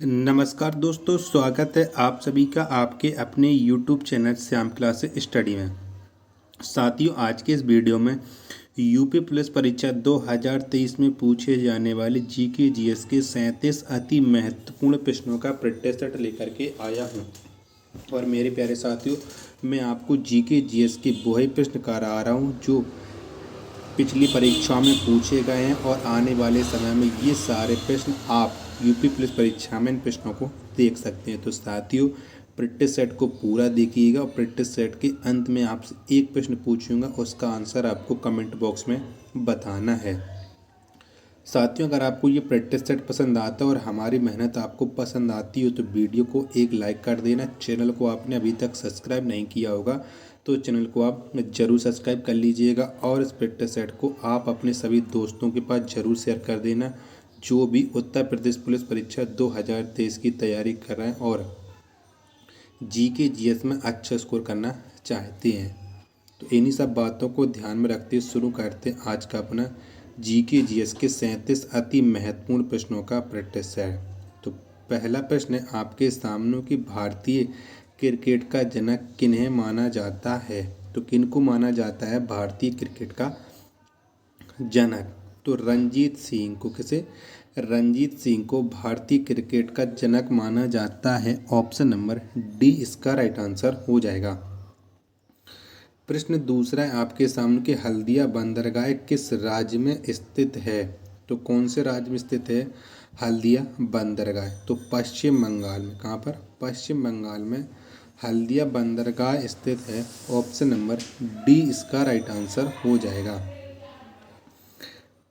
नमस्कार दोस्तों, स्वागत है आप सभी का आपके अपने YouTube channel Shyam classes study में। साथियों, आज के इस वीडियो में यूपी पुलिस परीक्षा 2023 में पूछे जाने वाले जीके जीएस के 37 अति महत्वपूर्ण प्रश्नों का प्रैक्टिस सेट लेकर के आया हूं। और मेरे प्यारे साथियों, मैं आपको जीके जीएस के वही प्रश्न करा रहा हूं जो पिछली परीक्षाओं में पूछे गए हैं और आने वाले समय में ये सारे प्रश्न आप यूपी पुलिस परीक्षा में इन प्रश्नों को देख सकते हैं। तो साथियों, प्रैक्टिस सेट को पूरा देखिएगा और प्रैक्टिस सेट के अंत में आपसे एक प्रश्न पूछूंगा, उसका आंसर आपको कमेंट बॉक्स में बताना है। साथियों, अगर आपको ये प्रैक्टिस सेट पसंद आता है और हमारी मेहनत आपको पसंद आती हो तो वीडियो को एक लाइक कर देना। चैनल को आपने अभी तक सब्सक्राइब नहीं किया होगा तो चैनल को आप ज़रूर सब्सक्राइब कर लीजिएगा और इस प्रैक्टिस सेट को आप अपने सभी दोस्तों के पास ज़रूर शेयर कर देना जो भी उत्तर प्रदेश पुलिस परीक्षा 2023 की तैयारी कर रहे हैं और जीके जीएस में अच्छा स्कोर करना चाहते हैं। तो इन्हीं सब बातों को ध्यान में रखते हुए शुरू करते हैं आज का अपना जीके जीएस के 37 अति महत्वपूर्ण प्रश्नों का प्रैक्टिस सेट। तो पहला प्रश्न है आपके सामने कि भारतीय क्रिकेट का जनक किन्हें माना जाता है। तो किनको माना जाता है भारतीय क्रिकेट का जनक? तो रंजीत सिंह को रंजीत सिंह को भारतीय क्रिकेट का जनक माना जाता है। ऑप्शन नंबर डी इसका राइट आंसर हो जाएगा। प्रश्न दूसरा है आपके सामने कि हल्दिया बंदरगाह किस राज्य में स्थित है। तो कौन से राज्य में स्थित है हल्दिया बंदरगाह? तो पश्चिम बंगाल में। कहाँ पर? पश्चिम बंगाल में हल्दिया बंदरगाह स्थित है। ऑप्शन नंबर डी इसका राइट आंसर हो जाएगा।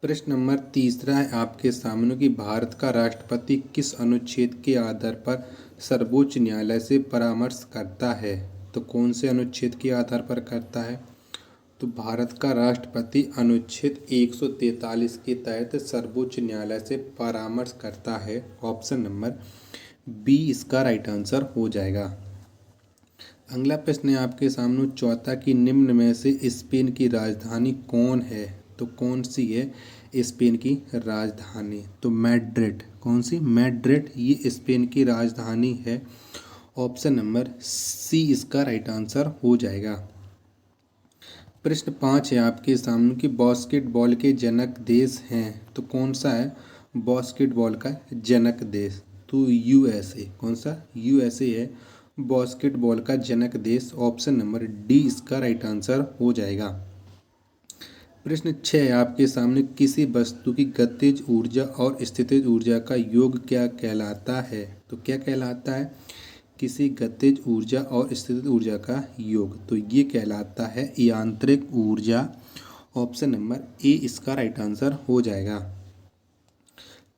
प्रश्न नंबर तीसरा है आपके सामने कि भारत का राष्ट्रपति किस अनुच्छेद के आधार पर सर्वोच्च न्यायालय से परामर्श करता है। तो कौन से अनुच्छेद के आधार पर करता है? तो भारत का राष्ट्रपति अनुच्छेद 143 के तहत सर्वोच्च न्यायालय से परामर्श करता है। ऑप्शन नंबर बी इसका राइट आंसर हो जाएगा। अगला प्रश्न है आपके सामने चौथा कि निम्न में से स्पेन की राजधानी कौन है। तो कौन सी है स्पेन की राजधानी? तो मैड्रिड। कौन सी? मैड्रिड ये स्पेन की राजधानी है। ऑप्शन नंबर सी इसका राइट आंसर हो जाएगा। प्रश्न 5 है आपके सामने कि बास्केटबॉल के जनक देश हैं। तो कौन सा है बास्केटबॉल का जनक देश? तो यूएसए। कौन सा? यूएसए है बास्केटबॉल का जनक देश। ऑप्शन नंबर डी इसका राइट आंसर हो जाएगा। प्रश्न 6 है आपके सामने किसी वस्तु की गतिज ऊर्जा और स्थितिज ऊर्जा का योग क्या कहलाता है। तो क्या कहलाता है किसी गतिज ऊर्जा और स्थितिज ऊर्जा का योग? तो ये कहलाता है यांत्रिक ऊर्जा। ऑप्शन नंबर ए इसका राइट आंसर हो जाएगा।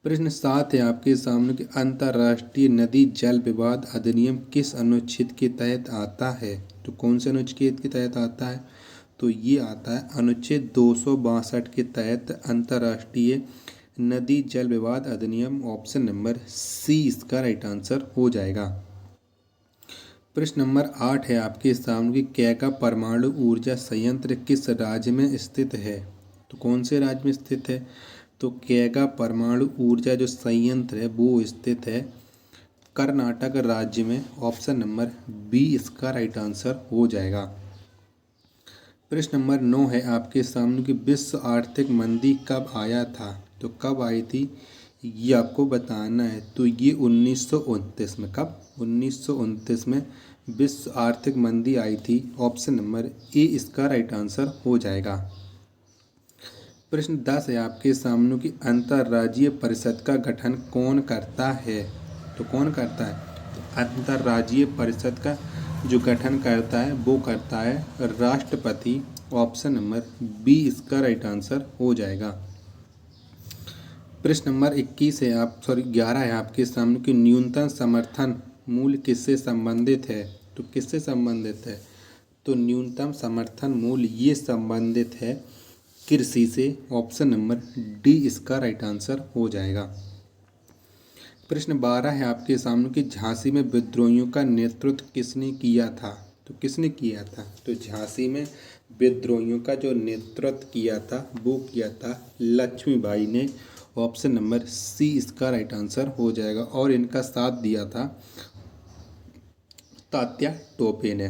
प्रश्न 7 है आपके सामने कि अंतर्राष्ट्रीय नदी जल विवाद अधिनियम किस अनुच्छेद के तहत आता है। तो कौन से अनुच्छेद के तहत आता है? तो ये आता है अनुच्छेद 262 के तहत अंतर्राष्ट्रीय नदी जल विवाद अधिनियम। ऑप्शन नंबर सी इसका राइट आंसर हो जाएगा। प्रश्न नंबर 8 है आपके सामने कि कैगा परमाणु ऊर्जा संयंत्र किस राज्य में स्थित है। तो कौन से राज्य में स्थित है? तो कैगा परमाणु ऊर्जा जो संयंत्र है वो स्थित है कर्नाटक राज्य में। ऑप्शन नंबर बी इसका राइट आंसर हो जाएगा। प्रश्न नंबर 9 है आपके सामने कि विश्व आर्थिक मंदी कब आया था। तो कब आई थी ये आपको बताना है। तो ये 1929 में। कब? 1929 में विश्व आर्थिक मंदी आई थी। ऑप्शन नंबर ए इसका राइट आंसर हो जाएगा। प्रश्न 10 है आपके सामने कि अंतर्राज्यीय परिषद का गठन कौन करता है। तो कौन करता है? तो अंतर्राज्यीय परिषद का जो गठन करता है वो करता है राष्ट्रपति। ऑप्शन नंबर बी इसका राइट आंसर हो जाएगा। प्रश्न नंबर 11 है आपके सामने कि न्यूनतम समर्थन मूल्य किससे संबंधित है। तो किससे संबंधित है? तो न्यूनतम समर्थन मूल्य ये संबंधित है कृषि से। ऑप्शन नंबर डी इसका राइट आंसर हो जाएगा। प्रश्न 12 है आपके सामने कि झांसी में विद्रोहियों का नेतृत्व किसने किया था। तो किसने किया था? तो झांसी में विद्रोहियों का जो नेतृत्व किया था वो किया था लक्ष्मीबाई ने। ऑप्शन नंबर सी इसका राइट आंसर हो जाएगा। और इनका साथ दिया था तात्या टोपे ने।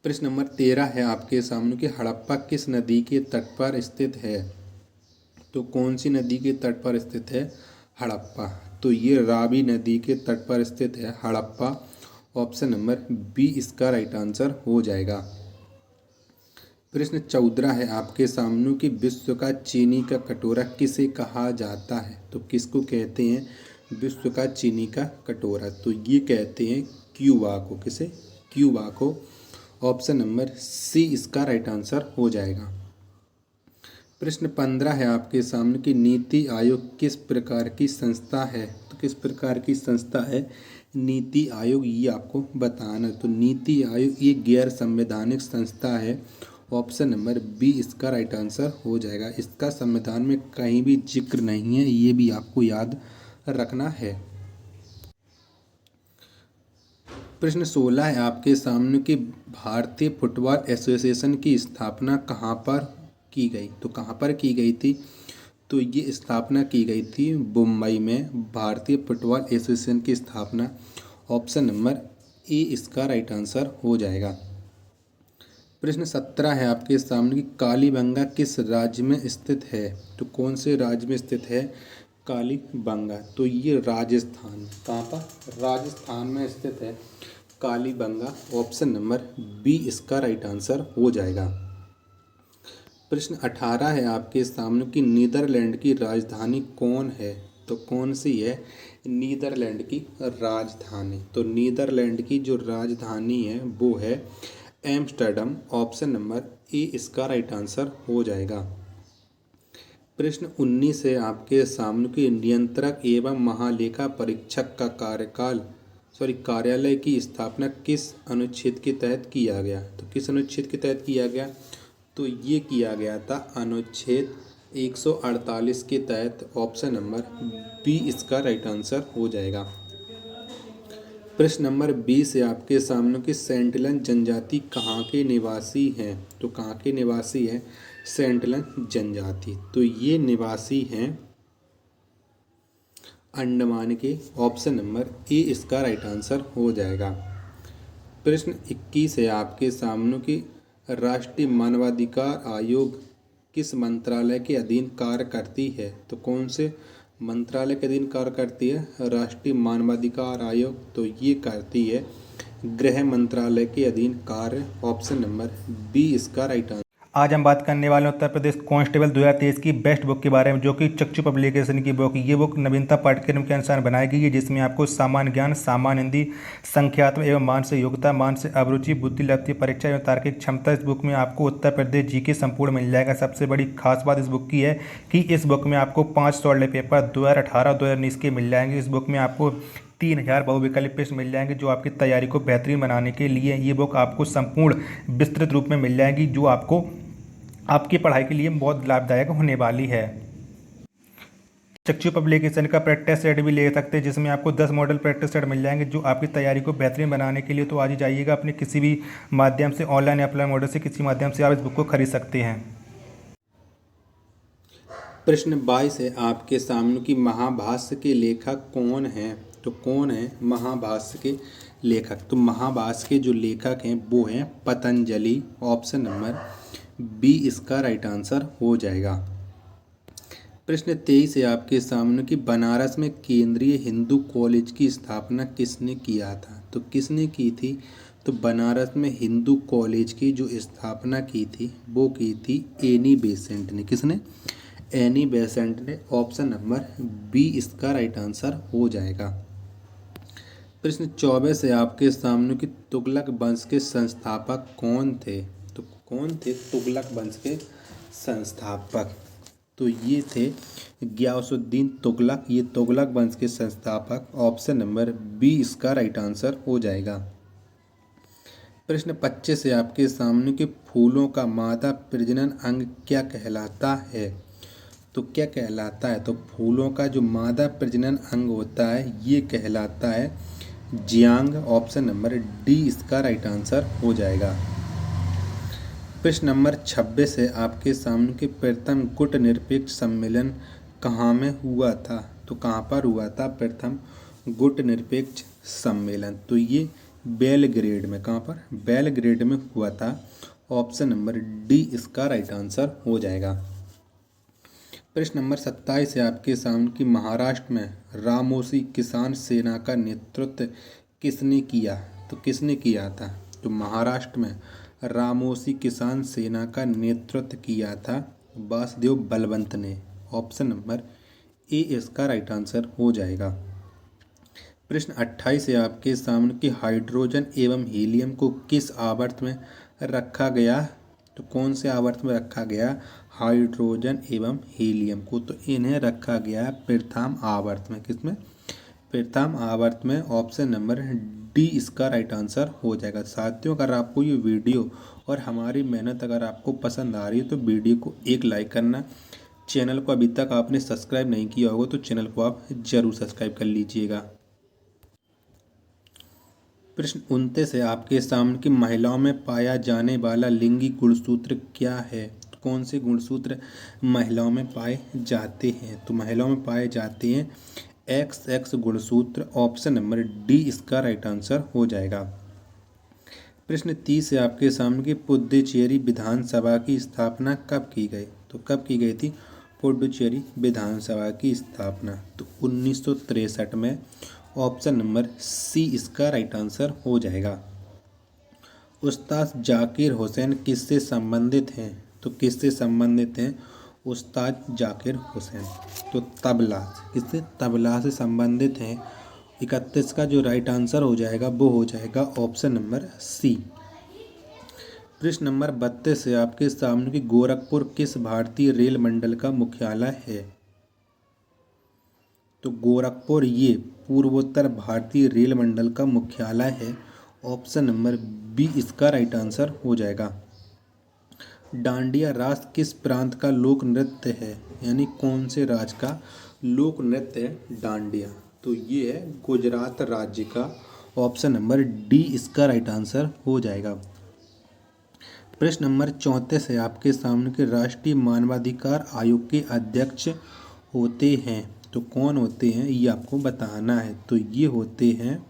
प्रश्न नंबर 13 है आपके सामने कि हड़प्पा किस नदी के तट पर स्थित है। तो कौन सी नदी के तट पर स्थित है हड़प्पा? तो ये रावी नदी के तट पर स्थित है हड़प्पा। ऑप्शन नंबर बी इसका राइट आंसर हो जाएगा। प्रश्न 14 है आपके सामने कि विश्व का चीनी का कटोरा किसे कहा जाता है। तो किसको कहते हैं विश्व का चीनी का कटोरा? तो ये कहते हैं क्यूबा को। किसे? क्यूबा को। ऑप्शन नंबर सी इसका राइट आंसर हो जाएगा। प्रश्न 15 है आपके सामने कि नीति आयोग किस प्रकार की संस्था है। तो किस प्रकार की संस्था है नीति आयोग, ये आपको बताना। तो नीति आयोग ये गैर संवैधानिक संस्था है। ऑप्शन नंबर बी इसका राइट आंसर हो जाएगा। इसका संविधान में कहीं भी जिक्र नहीं है, ये भी आपको याद रखना है। प्रश्न 16 है आपके सामने कि भारतीय फुटबॉल एसोसिएशन की स्थापना कहाँ पर की गई। तो कहाँ पर की गई थी? तो ये स्थापना की गई थी मुंबई में। भारतीय फुटबॉल एसोसिएशन की स्थापना ऑप्शन नंबर ए इसका राइट आंसर हो जाएगा। प्रश्न 17 है आपके सामने कि कालीबंगा किस राज्य में स्थित है। तो कौन से राज्य में स्थित है कालीबंगा? तो ये राजस्थान। कहाँ पर? राजस्थान में स्थित है कालीबंगा। ऑप्शन नंबर बी इसका राइट आंसर हो जाएगा। प्रश्न 18 है आपके सामने कि नीदरलैंड की राजधानी कौन है। तो कौन सी है नीदरलैंड की राजधानी? तो नीदरलैंड की जो राजधानी है वो है एम्स्टर्डम। ऑप्शन नंबर ए इसका राइट आंसर हो जाएगा। प्रश्न 19 है आपके सामने कि नियंत्रक एवं महालेखा परीक्षक का कार्यालय की स्थापना किस अनुच्छेद के तहत किया गया। तो किस अनुच्छेद के तहत किया गया? तो ये किया गया था अनुच्छेद 148 के तहत। ऑप्शन नंबर बी इसका राइट आंसर हो जाएगा। प्रश्न नंबर 20 है आपके सामने कि सेंटिनल जनजाति कहाँ के निवासी हैं। तो कहाँ के निवासी हैं सेंटिनल जनजाति? तो ये निवासी हैं अंडमान के। ऑप्शन नंबर ए इसका राइट आंसर हो जाएगा। प्रश्न 21 है आपके सामने कि राष्ट्रीय मानवाधिकार आयोग किस मंत्रालय के अधीन कार्य करती है। तो कौन से मंत्रालय के अधीन कार्य करती है राष्ट्रीय मानवाधिकार आयोग? तो ये करती है गृह मंत्रालय के अधीन कार्य। ऑप्शन नंबर बी इसका राइट आंसर। आज हम बात करने वाले हैं उत्तर प्रदेश कांस्टेबल 2023 की बेस्ट बुक के बारे में, जो कि चक्षु पब्लिकेशन की बुक। ये बुक नवीनता पाठ्यक्रम के अनुसार बनाई गई है, जिसमें आपको सामान्य ज्ञान, सामान्य हिंदी, संख्यात्मक एवं मानसिक योग्यता, मानसिक अभिरुचि, बुद्धि लगती परीक्षा एवं तार्किक क्षमता। इस बुक में आपको उत्तर प्रदेश जीके संपूर्ण मिल जाएगा। सबसे बड़ी खास बात इस बुक की है कि इस बुक में आपको 5 सॉल्ड पेपर 2018-2019 के मिल जाएंगे। इस बुक में आपको 3000 बहुविकल्प प्रश्न मिल जाएंगे, जो आपकी तैयारी को बेहतरीन बनाने के लिए ये बुक आपको संपूर्ण विस्तृत रूप में मिल जाएगी, जो आपको आपकी पढ़ाई के लिए बहुत लाभदायक होने वाली है। चक्षु पब्लिकेशन का प्रैक्टिस सेट भी ले सकते हैं, जिसमें आपको 10 मॉडल प्रैक्टिस सेट मिल जाएंगे, जो आपकी तैयारी को बेहतरीन बनाने के लिए। तो आज ही जाइएगा अपने किसी भी माध्यम से, ऑनलाइन या ऑफलाइन मॉडल से, किसी माध्यम से आप इस बुक को खरीद सकते हैं। प्रश्न 22 है आपके सामने कि महाभाष्य के लेखक कौन हैं। तो कौन है महाभाष्य के लेखक? तो महाभाष्य के जो लेखक हैं वो हैं पतंजलि। ऑप्शन नंबर बी इसका राइट आंसर हो जाएगा। प्रश्न 23 है आपके सामने कि बनारस में केंद्रीय हिंदू कॉलेज की स्थापना किसने किया था। तो किसने की थी? तो बनारस में हिंदू कॉलेज की जो स्थापना की थी वो की थी एनी बेसेंट ने। किसने? एनी बेसेंट ने। ऑप्शन नंबर बी इसका राइट आंसर हो जाएगा। प्रश्न 24 है आपके सामने कि तुगलक वंश के संस्थापक कौन थे। तो कौन थे तुगलक वंश के संस्थापक? तो ये थे गियासुद्दीन तुगलक। ये तुगलक वंश के संस्थापक। ऑप्शन नंबर बी इसका राइट आंसर हो जाएगा। प्रश्न 25 है आपके सामने कि फूलों का मादा प्रजनन अंग क्या कहलाता है। तो क्या कहलाता है? तो फूलों का जो मादा प्रजनन अंग होता है ये कहलाता है जियांग। ऑप्शन नंबर डी इसका राइट आंसर हो जाएगा। प्रश्न नंबर 26 है आपके सामने कि प्रथम गुट निरपेक्ष सम्मेलन कहाँ में हुआ था? तो कहाँ पर हुआ था प्रथम गुटनिरपेक्ष सम्मेलन? तो ये बेलग्रेड में। कहाँ पर? बेलग्रेड में हुआ था। ऑप्शन नंबर डी इसका राइट आंसर हो जाएगा। प्रश्न नंबर 27 है आपके सामने कि महाराष्ट्र में रामोसी किसान सेना का नेतृत्व किसने किया? तो किसने किया था? तो महाराष्ट्र में रामोसी किसान सेना का नेतृत्व किया था वासुदेव बलवंत ने। ऑप्शन नंबर ए इसका राइट आंसर हो जाएगा। प्रश्न 28 है आपके सामने कि हाइड्रोजन एवं हीलियम को किस आवर्त में रखा गया? तो कौन से आवर्त में रखा गया हाइड्रोजन एवं हीलियम को? तो इन्हें रखा गया प्रथम आवर्त में। किसमें? प्रथम आवर्त में। ऑप्शन नंबर डी इसका राइट आंसर हो जाएगा। साथियों, अगर आपको ये वीडियो और हमारी मेहनत अगर आपको पसंद आ रही है तो वीडियो को एक लाइक करना। चैनल को अभी तक आपने सब्सक्राइब नहीं किया होगा तो चैनल को आप जरूर सब्सक्राइब कर लीजिएगा। प्रश्न 29 है आपके सामने कि महिलाओं में पाया जाने वाला लिंगी गुणसूत्र क्या है? तो कौन से गुणसूत्र महिलाओं में पाए जाते हैं? तो महिलाओं में पाए जाते हैं XX गुणसूत्र। ऑप्शन नंबर डी इसका राइट आंसर हो जाएगा। प्रश्न 30 है आपके सामने कि पुडुचेरी विधानसभा की स्थापना कब की गई? तो कब की गई थी पुडुचेरी विधानसभा की स्थापना? तो 1963 में। ऑप्शन नंबर सी इसका राइट आंसर हो जाएगा। उस्ताद जाकिर हुसैन किससे संबंधित हैं? तो किससे संबंधित हैं उस्ताद जाकिर हुसैन? तो तबला। किससे? तबला से संबंधित हैं। 31 का जो राइट आंसर हो जाएगा वो हो जाएगा ऑप्शन नंबर सी। प्रश्न नंबर 32 है आपके सामने कि गोरखपुर किस भारतीय रेल मंडल का मुख्यालय है? तो गोरखपुर ये पूर्वोत्तर भारतीय रेल मंडल का मुख्यालय है। ऑप्शन नंबर बी इसका राइट आंसर हो जाएगा। डांडिया राष्ट्र किस प्रांत का लोक नृत्य है? यानी कौन से राज्य का लोक नृत्य है डांडिया? तो ये है गुजरात राज्य का। ऑप्शन नंबर डी इसका राइट आंसर हो जाएगा। प्रश्न नंबर 34 है आपके सामने के राष्ट्रीय मानवाधिकार आयोग के अध्यक्ष होते हैं। तो कौन होते हैं ये आपको बताना है। तो ये होते हैं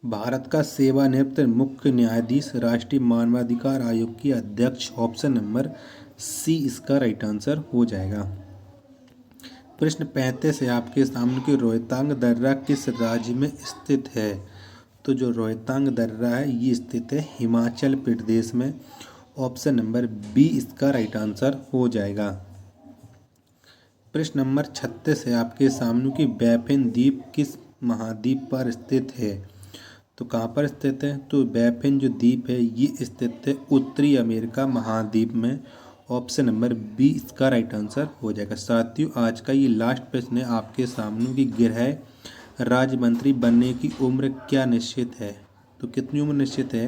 भारत का सेवानिवृत्त मुख्य न्यायाधीश राष्ट्रीय मानवाधिकार आयोग के अध्यक्ष। ऑप्शन नंबर सी इसका राइट आंसर हो जाएगा। प्रश्न 35 है आपके सामने कि रोहतांग दर्रा किस राज्य में स्थित है? तो जो रोहतांग दर्रा है ये स्थित है हिमाचल प्रदेश में। ऑप्शन नंबर बी इसका राइट आंसर हो जाएगा। प्रश्न नंबर 36 है आपके सामने कि बैफिन द्वीप किस महाद्वीप पर स्थित है? तो कहाँ पर स्थित है? तो बैफिन जो द्वीप है ये स्थित है उत्तरी अमेरिका महाद्वीप में। ऑप्शन नंबर बी इसका राइट आंसर हो जाएगा। साथियों, आज का ये लास्ट प्रश्न है आपके सामने कि गृह राज्य मंत्री बनने की उम्र क्या निश्चित है? तो कितनी उम्र निश्चित है?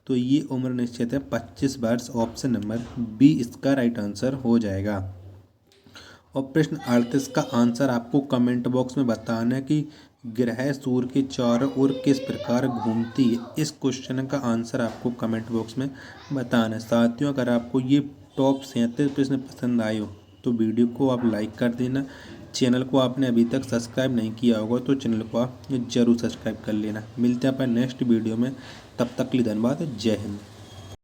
तो ये उम्र निश्चित है 25 वर्ष। ऑप्शन नंबर बी इसका राइट आंसर हो जाएगा। और प्रश्न 38 का आंसर आपको कमेंट बॉक्स में बताना है कि ग्रह सूर्य के चारों ओर किस प्रकार घूमती है। इस क्वेश्चन का आंसर आपको कमेंट बॉक्स में बताना है। साथियों, अगर आपको ये टॉप 37 प्रश्न पसंद आए हो तो वीडियो को आप लाइक कर देना। चैनल को आपने अभी तक सब्सक्राइब नहीं किया होगा तो चैनल को आप जरूर सब्सक्राइब कर लेना। मिलते हैं अपन नेक्स्ट वीडियो में, तब तक के लिए धन्यवाद। जय हिंद।